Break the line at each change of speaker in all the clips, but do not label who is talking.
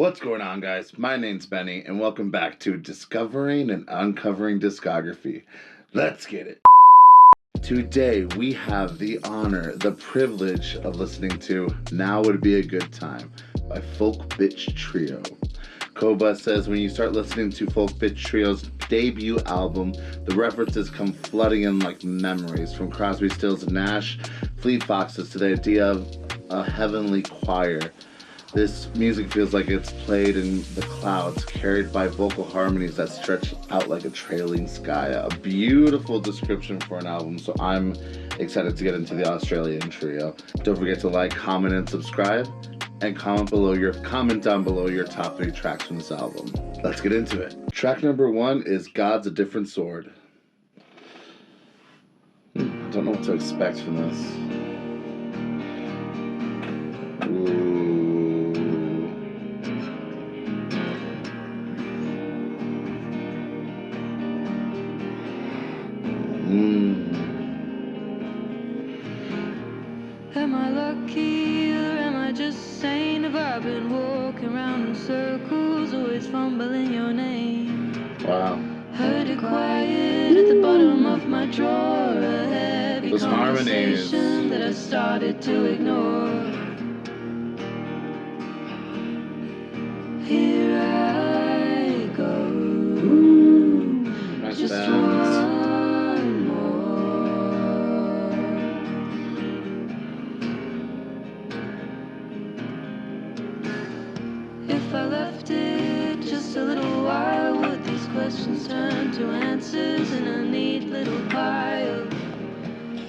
What's going on, guys? My name's Benny, and welcome back to Discovering and Uncovering Discography. Let's get it. Today, we have the honor, the privilege of listening to Now Would Be a Good Time by Folk Bitch Trio. Koba says when you start listening to Folk Bitch Trio's debut album, the references come flooding in like memories, from Crosby, Stills and Nash, Fleet Foxes, to the idea of a heavenly choir. This music feels like it's played in the clouds, carried by vocal harmonies that stretch out like a trailing sky. A beautiful description for an album, so I'm excited to get into the Australian trio. Don't forget to like, comment, and subscribe, and comment down below your top 3 tracks from this album. Let's get into it. Track number 1 is God's a Different Sword. I don't know what to expect from this. Ooh.
Am I lucky or am I just sane? Have I been walking around in circles, always fumbling your name?
Wow.
Heard it quiet at the bottom of my drawer, a heavy
Those harmonies
conversation that I started to ignore. Here I go.
Nice
Just
bands.
one more. If I left it just a little while, would these questions turn to answers in a neat little pile?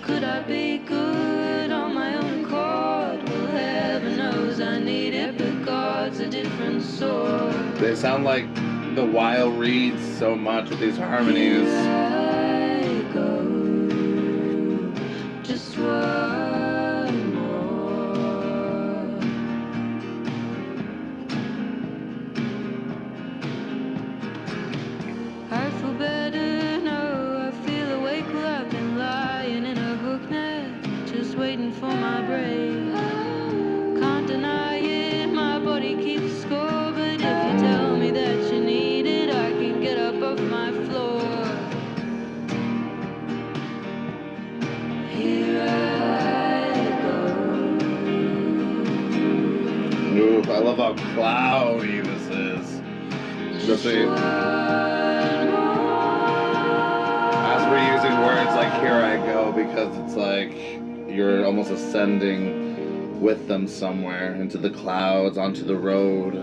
Could I be good on my own accord? Well, heaven knows I need it, but God's a different sort.
They sound like the Wild Reeds so much with these harmonies.
Here I go, just one more. I feel better now, I feel awake. Well, I've been lying in a hook net, just waiting for my break. Can't deny it, my body keeps score, but if you tell me that you need it, I can get up off my floor. Here I go.
Ooh, I love how cloudy this is. Especially as we're using words like "here I go," because it's like you're almost ascending with them somewhere into the clouds, onto the road.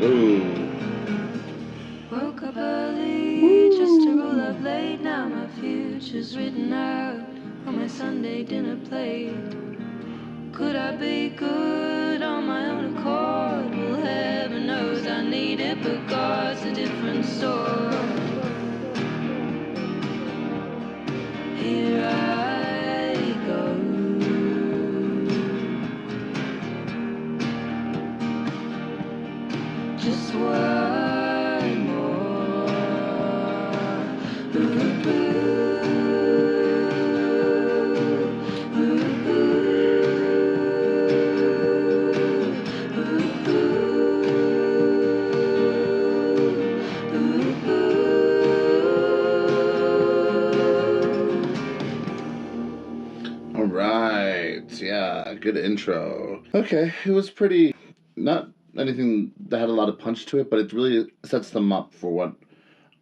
Ooh.
Woke up early just to roll up late. Now my future's written out on my Sunday dinner plate. Could I be good on my own accord? Well, heaven knows I need it, but God's a different sort. Here I go. Just one more. Ooh, ooh, ooh, ooh,
All right. Yeah, good intro. Okay, it was pretty, not anything that had a lot of punch to it, but it really sets them up for what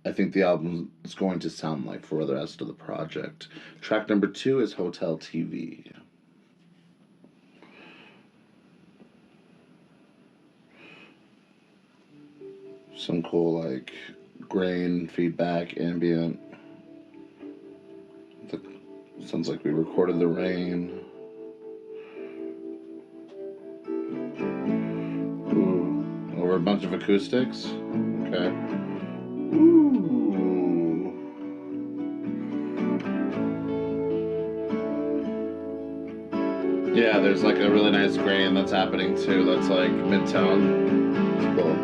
I think the album is going to sound like for the rest of the project. Track number 2 is Hotel TV. Some cool, like, grain feedback, ambient. Sounds like we recorded the rain. Ooh, over a bunch of acoustics. Okay. Ooh. Yeah, there's like a really nice grain that's happening too. That's like mid-tone. It's cool.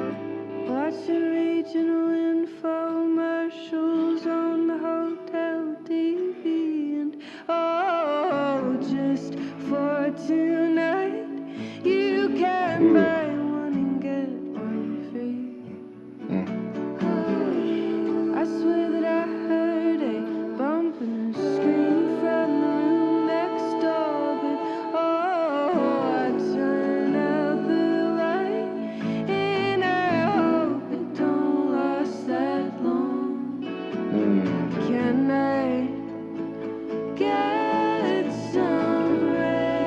watching regional infomercials on the hotel TV, and oh, tonight. You can buy one and get one free. I swear that I heard a bump and a scream from the room next door, but I turn out the light and I hope it don't last that long. Can I get some rest?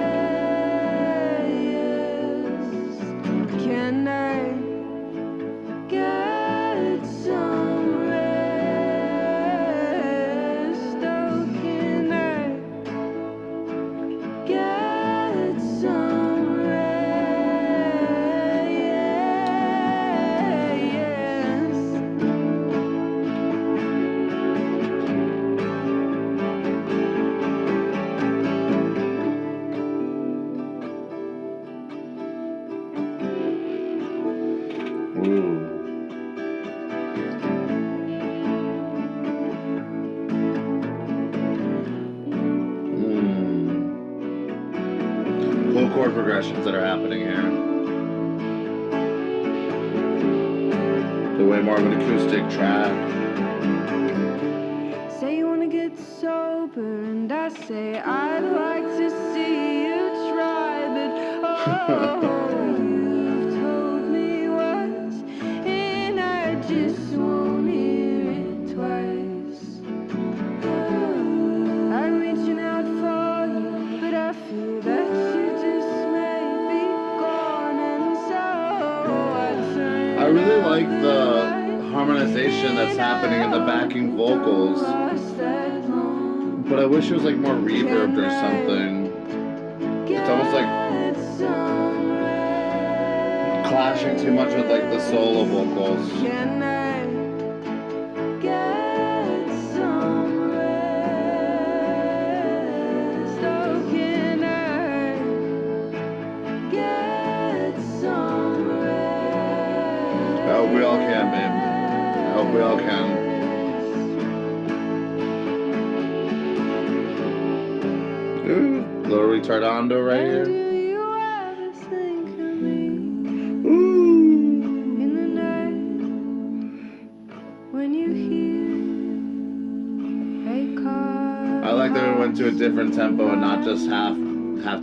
Can I get some rest? Oh, can I get some
Ooh. Cool chord progressions that are happening here. The way more of an acoustic track.
Say you wanna get sober, and I say I'd like to see you try, but you've told me once, and I just won't hear it twice. I'm reaching out for you, but I feel that you just may be gone, and so I turn
I really like
out
the
light.
harmonization that's happening in the backing vocals, but I wish it was like more reverbed or something. It's almost like clashing too much with like the solo vocals.
Can I get some rest? Oh, can I get some rest?
I hope we all can, babe. I hope we all can. Ooh, little retardando right
And
here.
do you ever think of me
Ooh.
in the night when you hear a car?
I like that we went to a different tempo and not just half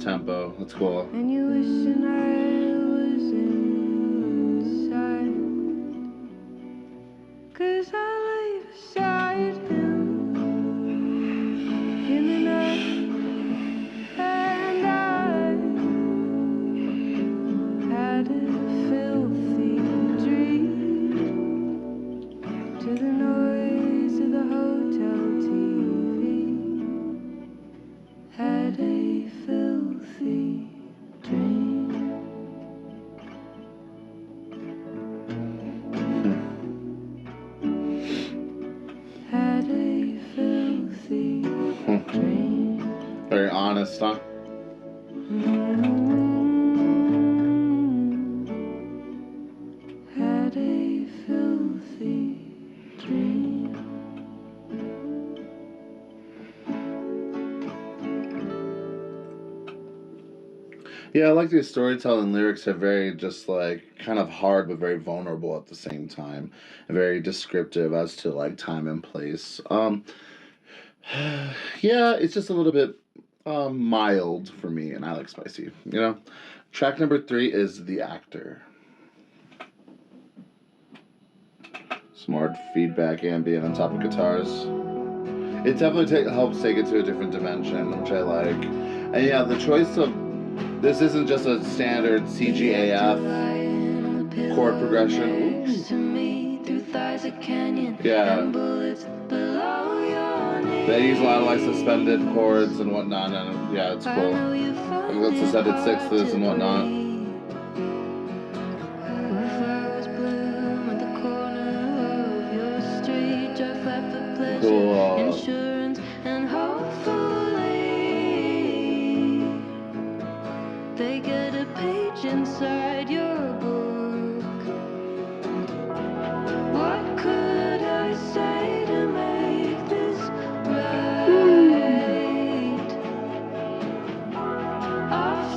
tempo. That's cool.
And you wishing I was inside, 'cause I lay beside him in the night, and I had a filthy dream to the noise of the hotel TV. Had a filthy dream. Had a filthy dream.
Very honest, huh?
Had a filthy dream.
Yeah, I like these storytelling lyrics are very just like kind of hard but very vulnerable at the same time. And very descriptive as to like time and place. Yeah, it's just a little bit mild for me, and I like spicy, you know? Track number 3 is The Actor. Some more feedback ambient on top of guitars. It definitely helps take it to a different dimension, which I like. And yeah, the choice of this isn't just a standard CGAF chord progression. Yeah. They use a lot of like suspended chords and whatnot, and yeah, it's cool. Like the suspended sixths and whatnot. Cool.
Insurance and hopefully they get a page inside your book. What could I say to make this right? I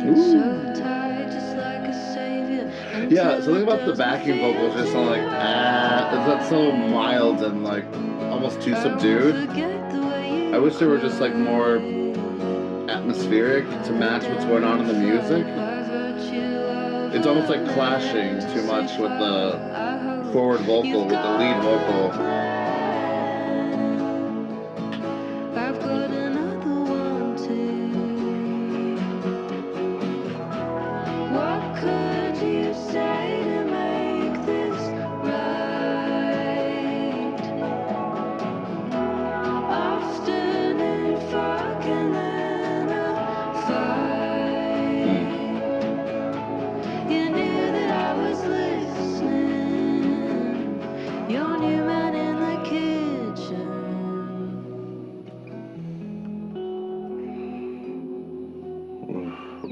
So tired, just like a savior.
Yeah, something about the backing vocals just sound like it's not so mild and like almost too subdued. I wish they were just like more atmospheric to match what's going on in the music. It's almost like clashing too much with the forward vocal, with the lead vocal.
I've got another one too. What could you say to make this right? Often in fucking then a fight. You knew that I was listening. Your new man in the kitchen.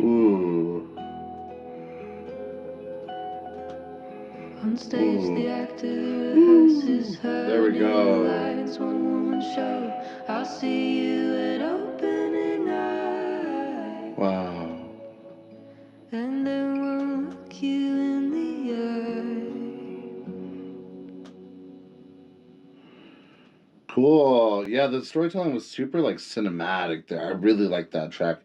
Ooh.
On stage, the actor rehearses her.
There we go.
It's one woman show. I'll see you at opening night.
Wow.
And I won't look you in the eye.
Cool. Yeah, the storytelling was super like cinematic there. I really like that track.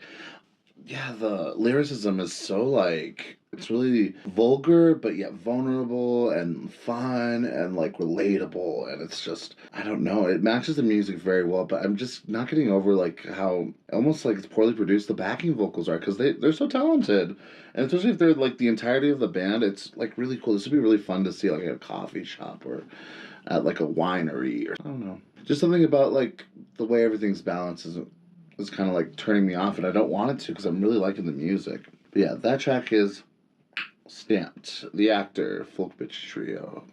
Yeah, the lyricism is so like it's really vulgar but yet vulnerable and fun and like relatable, and it's just I don't know, it matches the music very well, but I'm just not getting over like how almost like it's poorly produced the backing vocals are, because they're so talented, and especially if they're like the entirety of the band, it's like really cool. This would be really fun to see like at a coffee shop or at like a winery, or I don't know, just something about like the way everything's balanced is kind of like turning me off, and I don't want it to because I'm really liking the music. But yeah, that track is Stamped. The Actor, Folk Bitch Trio.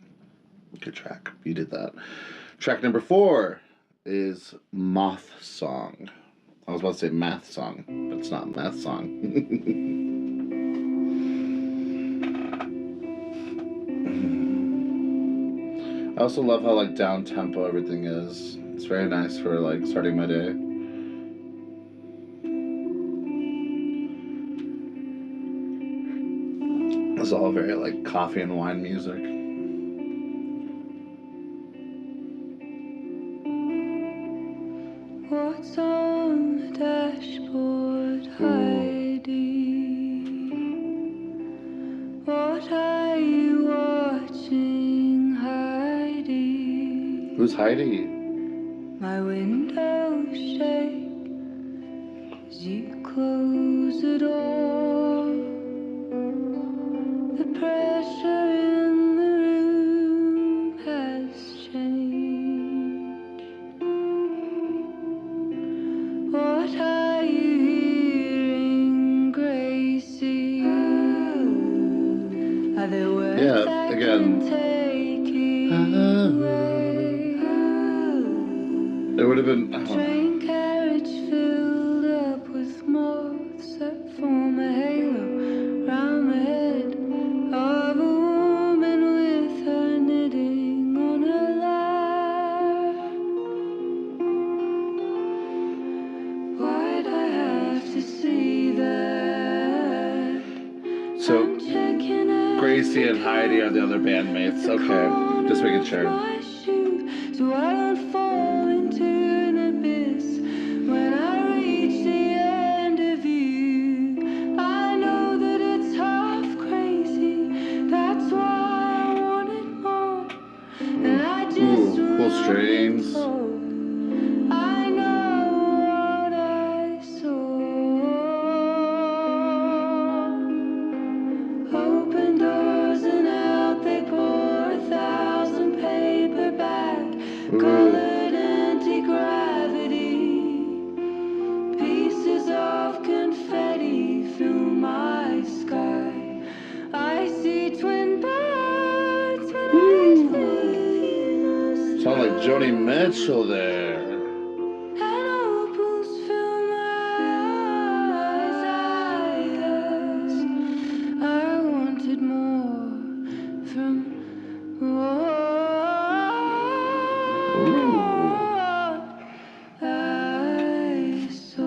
Good track. You did that. Track number 4 is Moth Song. I was about to say Math Song, but it's not Math Song. I also love how like down tempo everything is. It's very nice for like starting my day. It's all very like coffee and wine music.
What's on the dashboard, Heidi? What are you watching, Heidi?
Who's Heidi?
My window shake as you close the door. The pressure in the room has changed. What are you hearing, Gracie? Are there words
Yeah,
I
again.
can take you away?
It would have been. I don't know.
Train carriage filled up with moths that form a halo round the head of a woman with her knitting on her lap. Why'd I have to see that?
So
I'm checking out
Gracie and Heidi are the other bandmates. Okay, just making sure.
my shoe, so I don't fall into an abyss. When I reach the end of you, I know that it's half crazy. That's why I wanted more, and I just
Ooh, cool
went
strings.
for. I know what I saw. Open doors and out they pour 1,000 paperback colored anti-gravity. Pieces of confetti fill my sky. I see twin birds when I feel
Sound like Joni Mitchell there.
and opals fill my eyes. I wanted more from what I saw.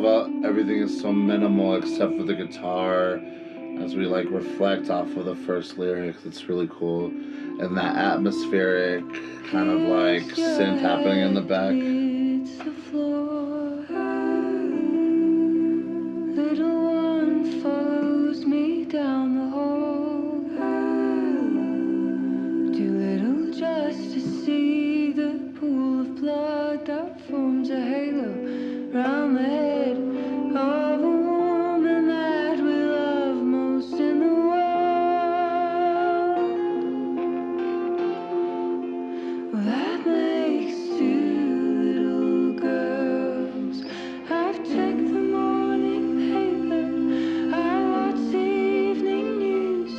love how everything is so minimal except for the guitar as we like reflect off of the first lyric. It's really cool. And that atmospheric kind of like synth happening in the back.
It's the floor. Little one follows me down the hall. Too little just to see the pool of blood that forms a halo round the head of a woman that we love most in the world. Well, that makes two little girls. I've checked the morning paper, I watch evening news.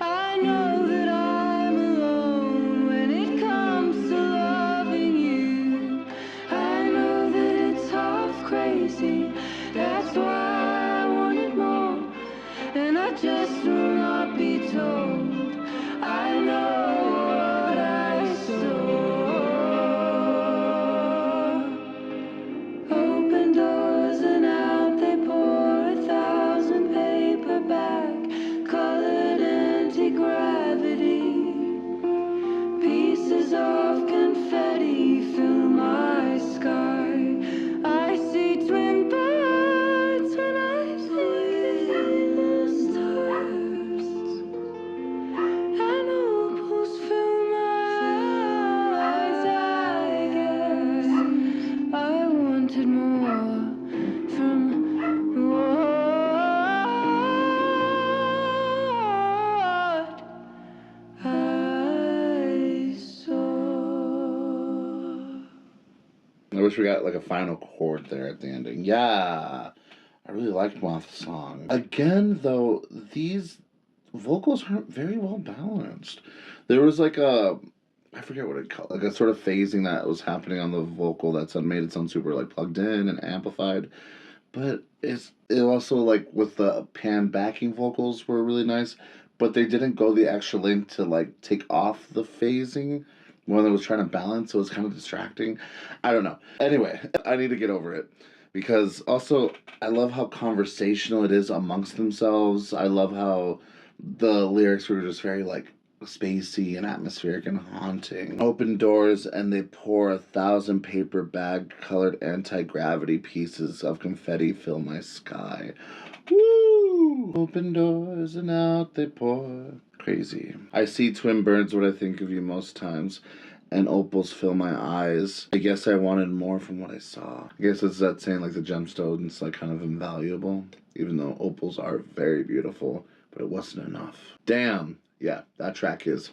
I know that I'm alone when it comes to loving you. I know that it's half crazy, that's why I wanted more. And I just will not be told. I know what I saw. Open doors and out they pour 1,000 paperback, colored anti-gravity. Pieces of confetti fill my sky. I see twin birds when I see the stars. And opals fill my eyes, I guess. I wanted more from what I saw.
I wish we got like a final chord there at the ending. Yeah, I really liked Moth's song. Again, though, these vocals aren't very well balanced. There was like a, I forget what it called, like a sort of phasing that was happening on the vocal that made it sound super like plugged in and amplified. But it also like with the pan backing vocals were really nice, but they didn't go the extra length to like take off the phasing when it was trying to balance, so it was kind of distracting. I don't know. Anyway, I need to get over it because also I love how conversational it is amongst themselves. I love how the lyrics were just very like spacey and atmospheric and haunting. Open doors and they pour 1,000 paper bag colored anti-gravity pieces of confetti fill my sky. Woo! Open doors and out they pour. Crazy. I see twin birds what I think of you most times, and opals fill my eyes. I guess I wanted more from what I saw. I guess it's that saying like the gemstones like kind of invaluable, even though opals are very beautiful, but it wasn't enough. Damn. Yeah, that track is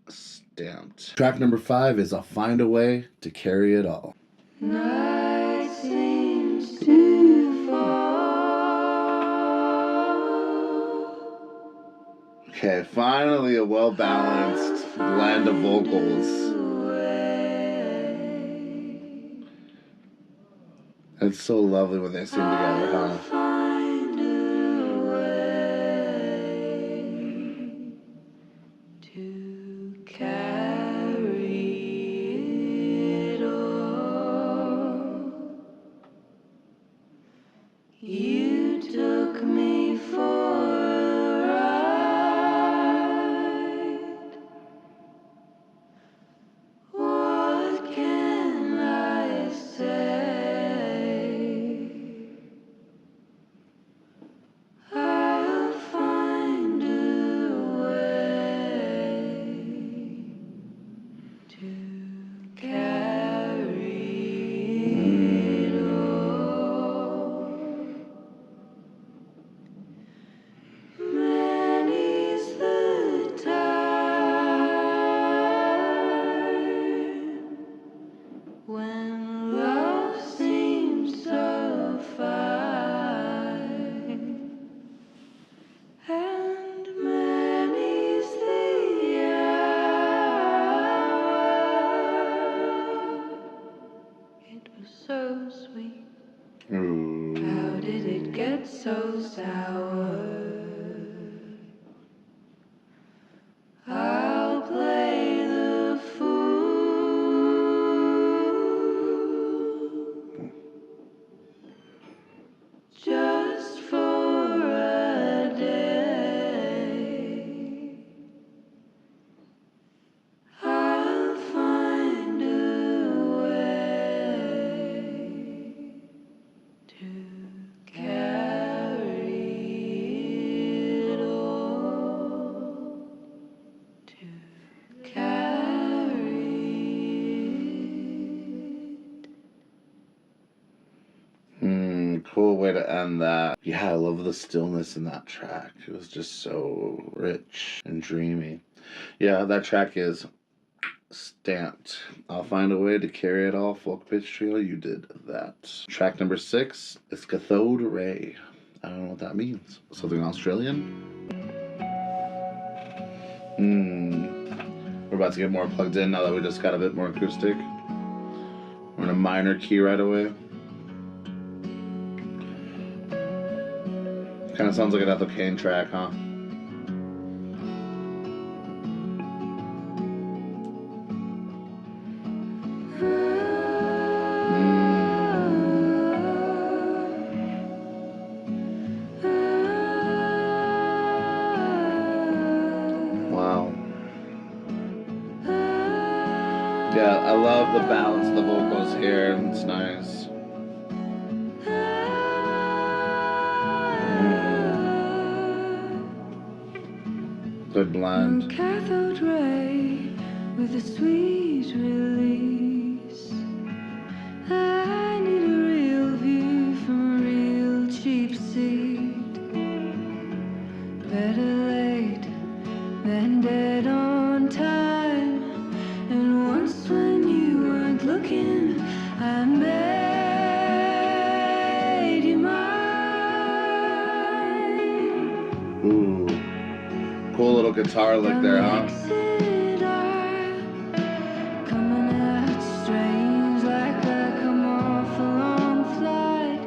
stamped. Track number 5 is I'll Find a Way to Carry It All.
Night seems to fall.
Okay, finally a well-balanced blend of vocals. It's so lovely when they sing together, huh?
Find a way to carry it all. You took me for a ride. What can I say? I'll find a way to carry it all. Many's the time when love seems so fine, and many's the hour. It was so sweet.
Ooh.
How did it get so sour? I'll play the fool.
Cool way to end that. Yeah, I love the stillness in that track. It was just so rich and dreamy. Yeah, that track is stamped. I'll find a way to carry it all. Folk Pitch Trio, you did that. Track number 6 is Cathode Ray. I don't know what that means. Something Australian? We're about to get more plugged in now that we just got a bit more acoustic. We're in a minor key right away. Kind of sounds like an Ethel Cain track, huh? Wow. Yeah, I love the balance of the vocals here, and it's nice. Good blend.
Cathode ray with a sweet release. I need a real view from a real cheap seat. Better late than dead on time. And once when you weren't looking, I made you mine.
Ooh. Cool little guitar lick there, huh?
Coming out strange like I come off a long flight.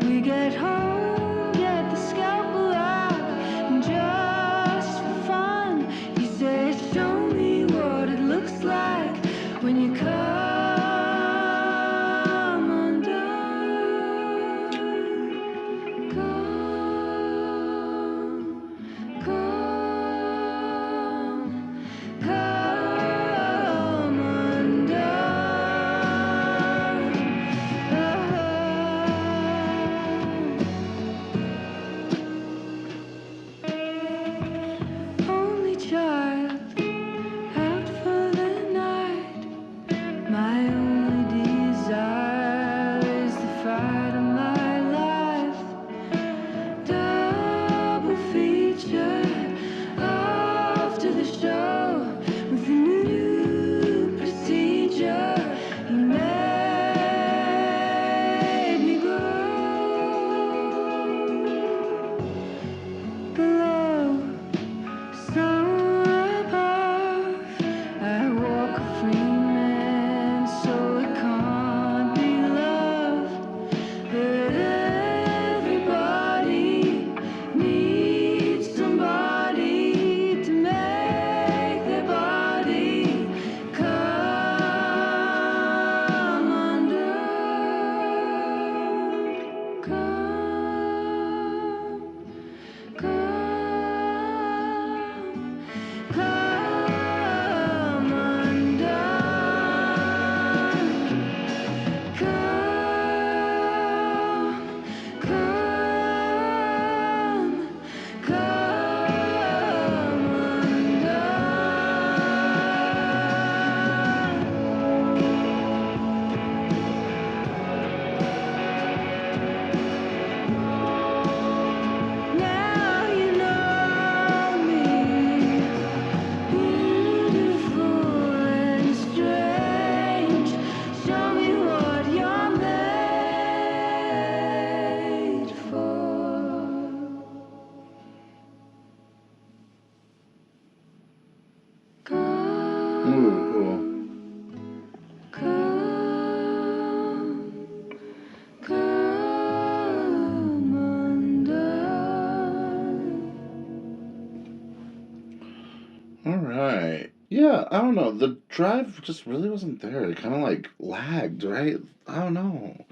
We get home, get the scalpel out, and just for fun, you say, show me what it looks like when you come undone. Come undone. Only child out for the night. My only desire is the fight of my life. Double feature after the show with a new procedure. You made me grow. Below, somewhere above, I walk a free man, so it can't be love. But everybody needs somebody to make their body come undone. Come undone. Come undone. Now you know me, beautiful and strange. Show me what you're made for.
Ooh, cool.
Come undone.
All right. Yeah, I don't know. The drive just really wasn't there. It kind of like lagged, right? I don't know.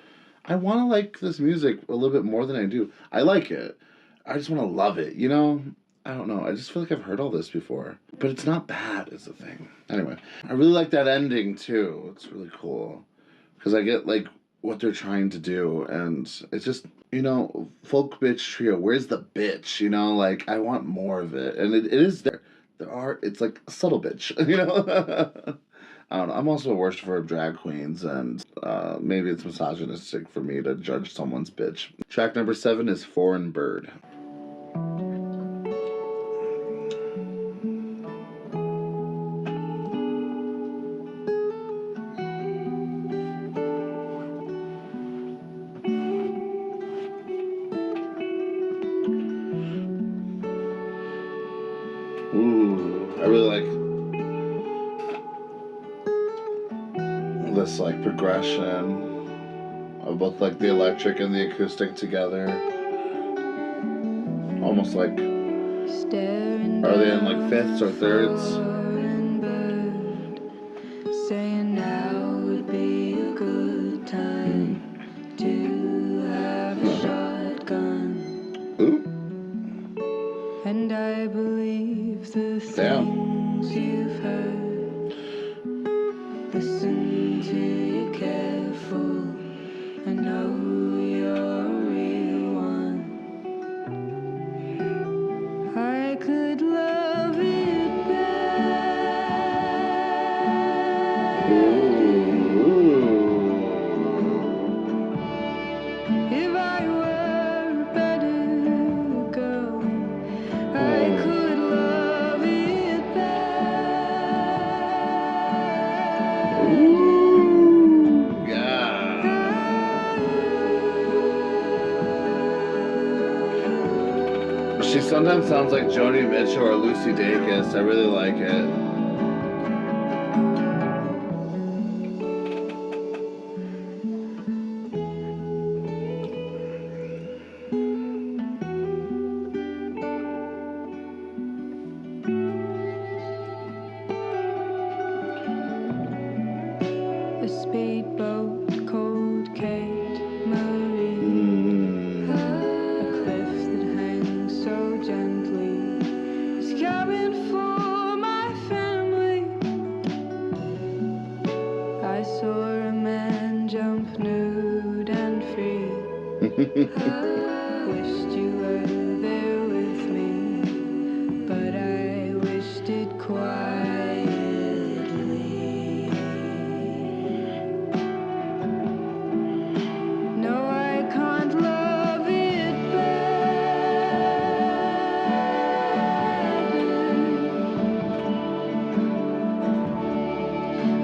I want to like this music a little bit more than I do. I like it. I just want to love it, you know? I don't know. I just feel like I've heard all this before. But it's not bad, is the thing. Anyway, I really like that ending too. It's really cool. Because I get like what they're trying to do. And it's just, you know, Folk Bitch Trio. Where's the bitch? You know, like I want more of it. And it is there. There are, it's like a subtle bitch, you know? I don't know. I'm also a worshiper of drag queens, and maybe it's misogynistic for me to judge someone's bitch. Track number 7 is Foreign Bird. Ooh, I really like this like progression of both like the electric and the acoustic together. Almost like, are they in like fifths or thirds?
Saying now would be a good time to have a shotgun.
Ooh.
And I believe the things you've heard. Listen to you careful. I know you're a real one. I could love it back. If I were a better girl, I could love it back.
Ooh, yeah. She sometimes sounds like Joni Mitchell or Lucy Dacus. I really like it.
A speedboat called Kate Marie. A cliff that hangs so gently is cabin for my family. I saw a man jump nude and free. Wished you were there with me, but I wished it quietly. No, I can't love it better.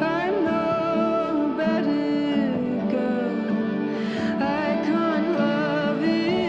I'm no better girl. I can't love it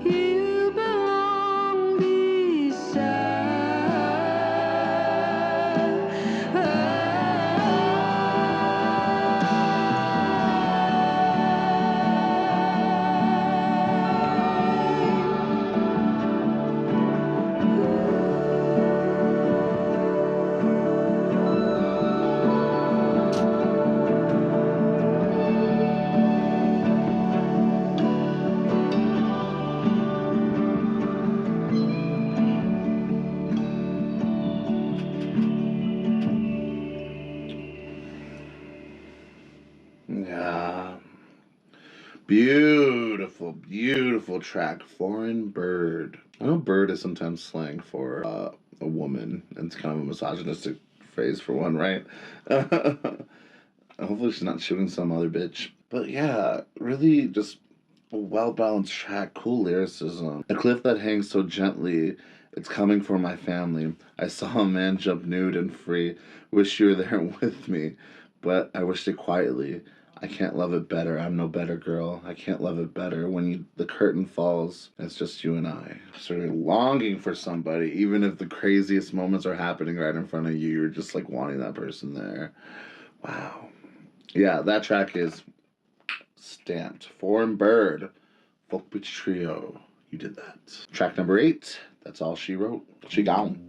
You belong
Yeah. Beautiful, beautiful track. Foreign Bird. I know bird is sometimes slang for a woman, and it's kind of a misogynistic phrase for one, right? Hopefully she's not shooting some other bitch. But yeah, really just a well-balanced track, cool lyricism. A cliff that hangs so gently, it's coming for my family. I saw a man jump nude and free. Wish you were there with me, but I wished it quietly. I can't love it better. I'm no better girl. I can't love it better. When the curtain falls, it's just you and I. Sort of longing for somebody, even if the craziest moments are happening right in front of you. You're just like wanting that person there. Wow. Yeah, that track is stamped. Foreign Bird, Folk Beach Trio. You did that. Track number 8, That's All She Wrote. She gone.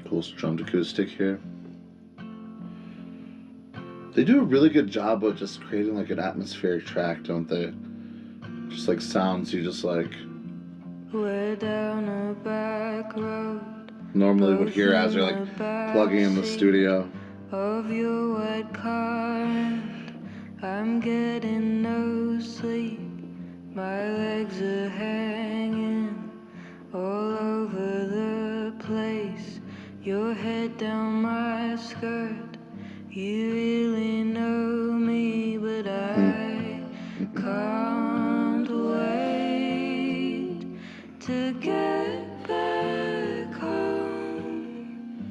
Cool strummed acoustic here. They do a really good job of just creating like an atmospheric track, don't they? Just like sounds you just like
We're down a back road.
normally would hear as you're like plugging in the studio.
Of your white car, and I'm getting no sleep. My legs are hanging all over the place. Your head down my skirt. You really know me, but I can't wait to get back home.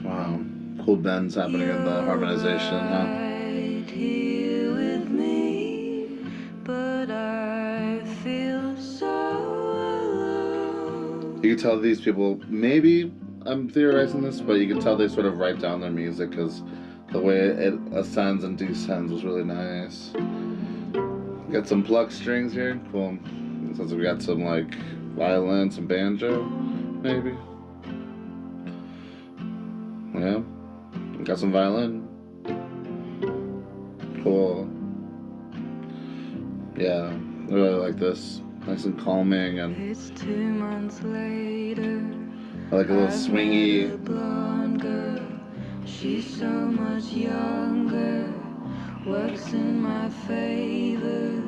Wow. Cool bends happening in the harmonization, huh?
Right here with me, but I feel so alone.
You can tell these people, maybe I'm theorizing this, but you can tell they sort of write down their music because the way it ascends and descends was really nice. Got some pluck strings here. Cool. Sounds like we got some like violin, some banjo, maybe. Yeah. Got some violin. Cool. Yeah. I really like this. Nice and calming, and
It's 2 months later.
I like a little
I've
swingy.
met a blonde girl. She's so much younger. Works in my favor.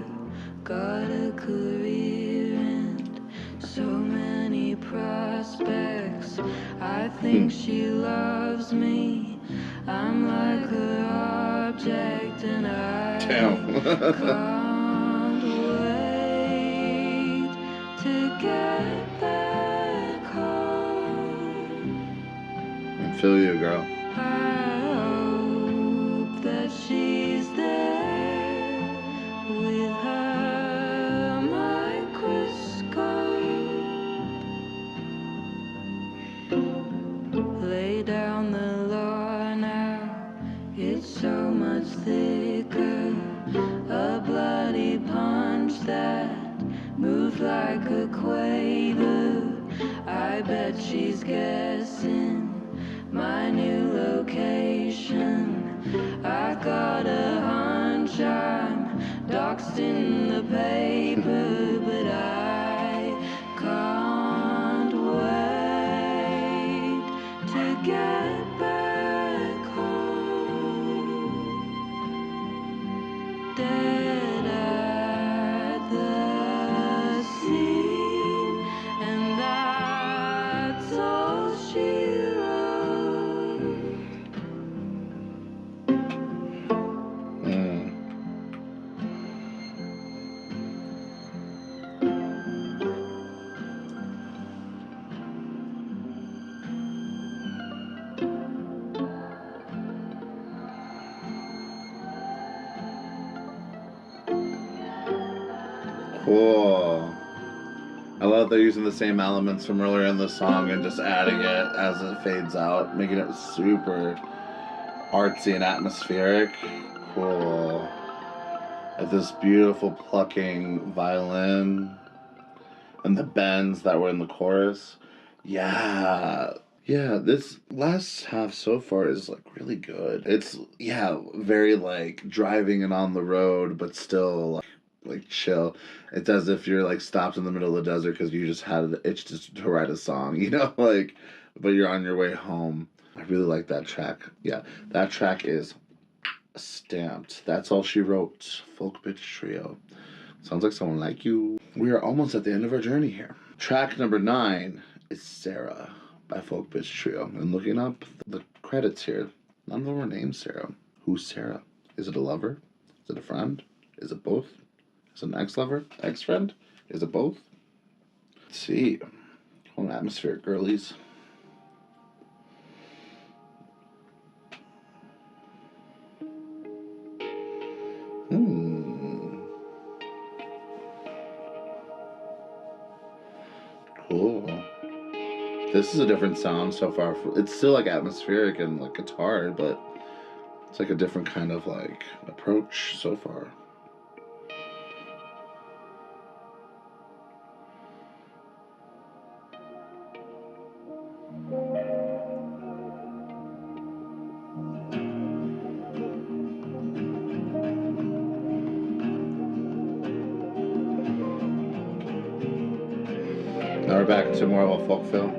Got a career and so many prospects. I think she loves me. I'm like her object, and I
Damn.
can't wait to get back home.
I feel you, girl.
I hope that she's there with her microscope. Lay down the law now, it's so much thicker. A bloody punch that moves like a quaver. I bet she's guessing my new location. I got a hunch I'm doxed in the paper, but I can't wait to get back home. Dead at the scene, and that's all she wrote.
Cool. I love they're using the same elements from earlier in the song and just adding it as it fades out, making it super artsy and atmospheric. Cool. Like this beautiful plucking violin and the bends that were in the chorus. Yeah. Yeah, this last half so far is like really good. It's very like driving and on the road, but still like chill. It's as if you're like stopped in the middle of the desert because you just had an itch to write a song, like, but you're on your way home. I really like that track. Yeah, that track is stamped. That's All She Wrote. Folk Bitch Trio. Sounds like someone like you. We are almost at the end of our journey here. Track number 9 is Sarah by Folk Bitch Trio. And looking up the credits here, none of them were named Sarah. Who's Sarah? Is it a lover? Is it a friend? Is it both? Is it an ex-lover? Ex-friend? Is it both? Let's see. Hold on, atmospheric girlies. This is a different sound so far. It's still like atmospheric and like guitar, but it's like a different kind of like approach so far. Now we're back to more of a folk feel.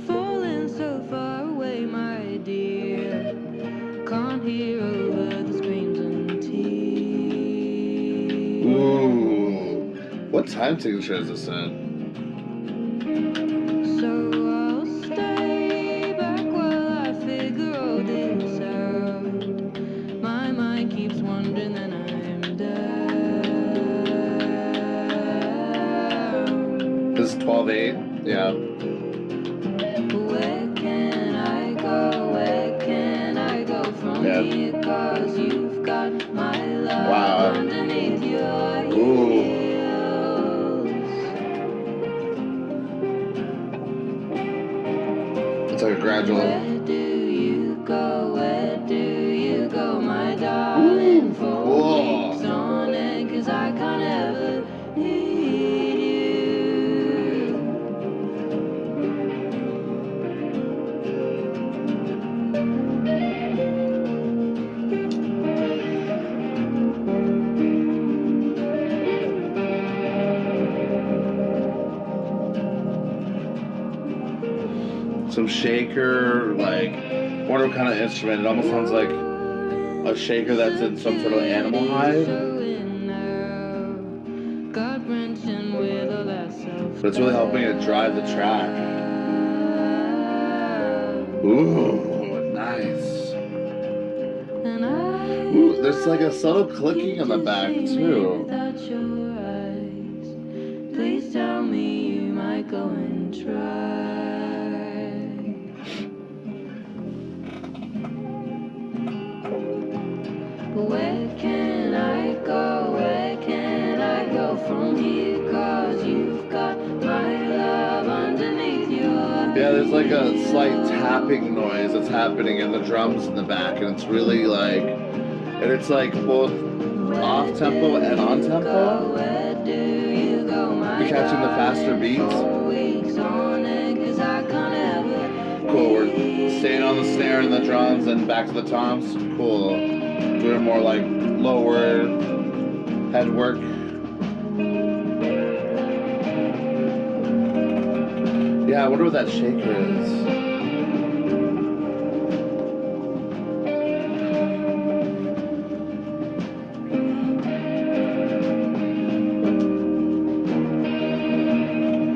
Falling so far away, my dear. Can't hear over the screams and tears.
Ooh. What time signature is this in?
So I'll stay back while I figure all this out. My mind keeps wandering and I'm down.
This is 12/8. Yeah.
Where can I go? Where can I go from
Yeah.
here? 'Cause you've got my love
Wow.
underneath your
Ooh.
heels.
It's like a gradual.
Where do you go? Where do you go, my darling? For
Whoa.
weeks on end, 'cause I can't ever need you.
Some shaker, like, wonder what kind of instrument. It almost sounds like a shaker that's in some sort of animal hide. But it's really helping it drive the track. Ooh, nice. Ooh, there's like a subtle clicking in the back too.
Please tell me you might go and try. Where can I go? Where can I go from here? 'Cause you've got my love underneath your
Yeah, there's like a slight tapping noise that's happening in the drums in the back, and it's really like, and it's like both off tempo and on tempo.
Where do you go, my
You're catching the faster beats.
weeks on end, 'cause I can't ever
Cool, we're staying on the snare and the drums and back to the toms. Cool. Doing more like lower head work. Yeah, I wonder what that shaker is.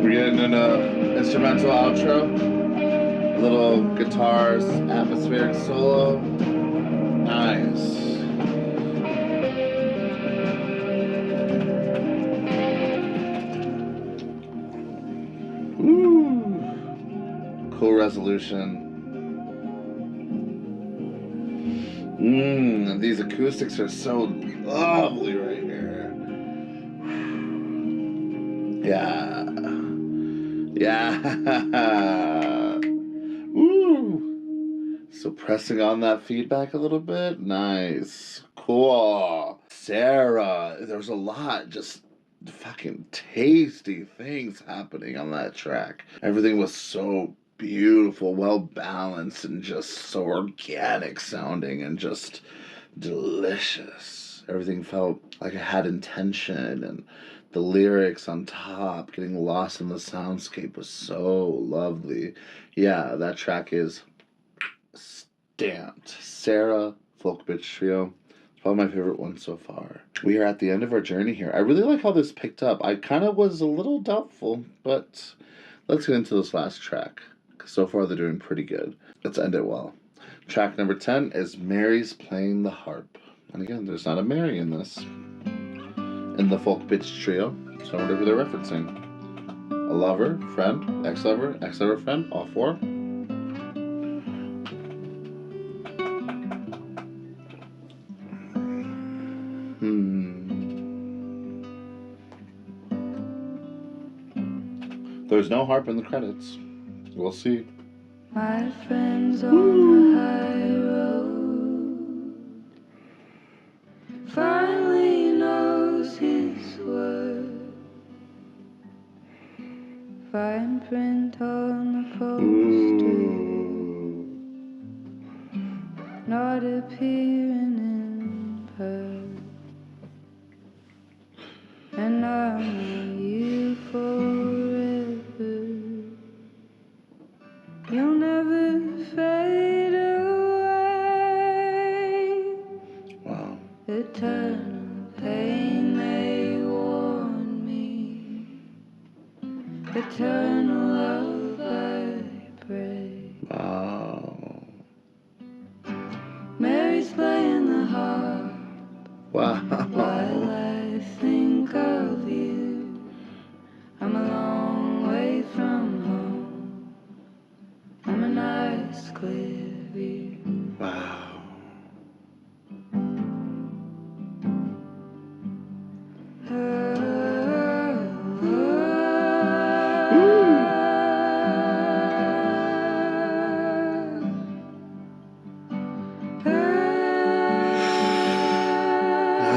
We're getting an instrumental outro. Little guitars, atmospheric solo. Nice. Woo. Cool resolution. These acoustics are so lovely right here. Yeah. Yeah. Woo. So pressing on that feedback a little bit. Nice. Cool. Sarah. There's a lot just fucking tasty things happening on that track. Everything was so beautiful, well balanced, and just so organic sounding and just delicious. Everything felt like it had intention, and the lyrics on top, getting lost in the soundscape, was so lovely. Yeah, that track is stamped. Sarah, Folk Bitch Trio. Probably my favorite one so far. We are at the end of our journey here. I really like how this picked up. I kind of was a little doubtful, but let's get into this last track. So far, they're doing pretty good. Let's end it well. Track number 10 is Mary's Playing the Harp. And again, there's not a Mary in this. In the Folk Bitch Trio. So I wonder who they're referencing. A lover, friend, ex-lover, ex-lover friend, all four. There's no harp in the credits. We'll see.
My friends on the high road finally knows his word. Fine print on the poster, not appearing in her. And I'll know you forever. You'll never fade away.
Wow.
Eternal pain, they warn me. Eternal love, I pray.
Wow.
Mary's playing the harp.
Wow.
While I think of you, I'm a long way from home. I'm a nice clear view.
Wow.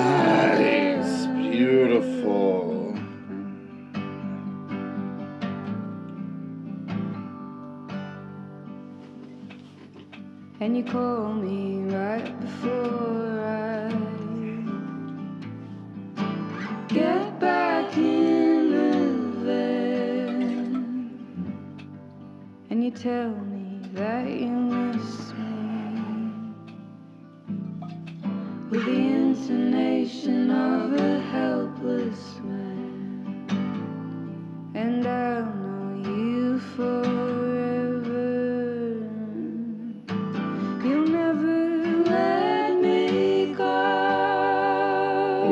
Nice. Beautiful.
And you call me right before I get back in the van. And you tell me that you miss me with the intonation of a helpless man. And I'll know you forever. You'll never let me go.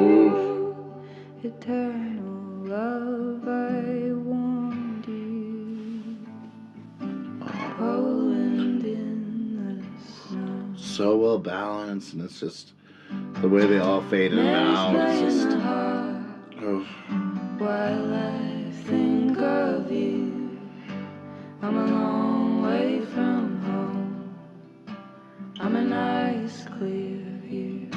Oof.
Eternal love, I want you. Poland in the snow.
So well balanced, and it's just the way they all fade in and out. It's just. Oh.
While I think of you, I'm a long way from home. I'm a nice clear view.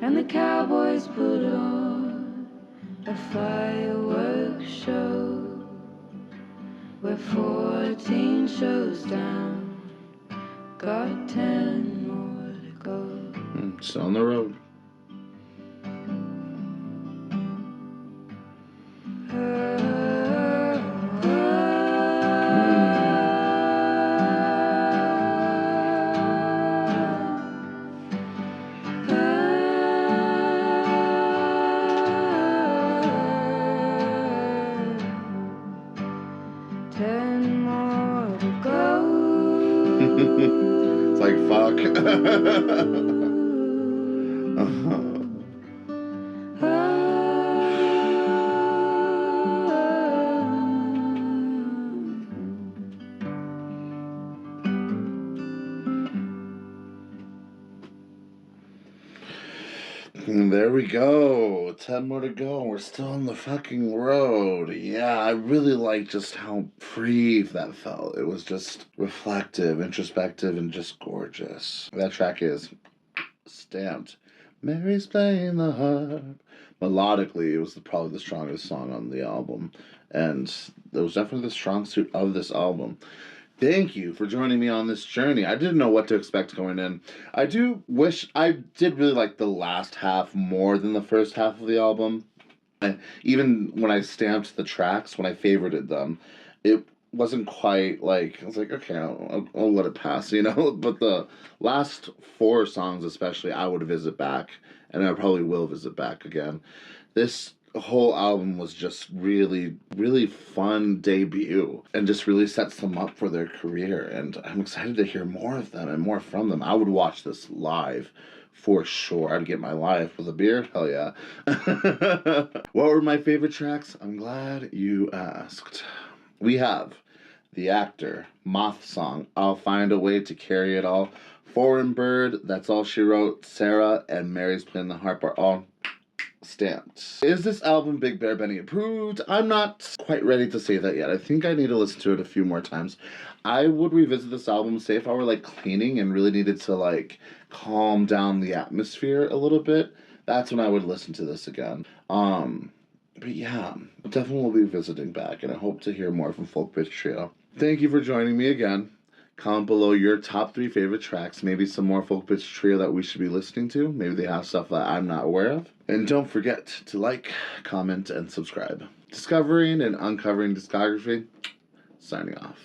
And the cowboys put on a fireworks show where 14 shows down, got 10 more to go.
Still on the road. It's like, fuck. And there we go. 10 more to go. We're still on the fucking road. Yeah, I really like just how free that felt. It was just reflective, introspective, and just gorgeous. That track is stamped. Mary's playing the harp. Melodically, it was probably the strongest song on the album. And it was definitely the strong suit of this album. Thank you for joining me on this journey. I didn't know what to expect going in. I do wish I did really like the last half more than the first half of the album. And even when I stamped the tracks, when I favorited them, it wasn't quite like, I was like, okay, I'll let it pass, you know? But the last 4 songs especially, I would visit back, and I probably will visit back again. This whole album was just really, really fun debut, and just really sets them up for their career, and I'm excited to hear more of them and more from them. I would watch this live for sure. I'd get my life with a beer. Hell yeah. What were my favorite tracks? I'm glad you asked. We have The Actor, Moth Song, I'll Find a Way to Carry It All, Foreign Bird, That's All She Wrote, Sarah, and Mary's Playing the Harp are all Stamped. Is this album Big Bear Benny approved? I'm not quite ready to say that yet. I think I need to listen to it a few more times. I would revisit this album, say if I were like cleaning and really needed to like calm down the atmosphere a little bit. That's when I would listen to this again. But yeah, definitely will be visiting back, and I hope to hear more from Folk Bitch Trio. Thank you for joining me again. Comment below your top 3 favorite tracks, maybe some more Folk Bitch Trio that we should be listening to. Maybe they have stuff that I'm not aware of. And don't forget to like, comment, and subscribe. Discovering and uncovering discography, signing off.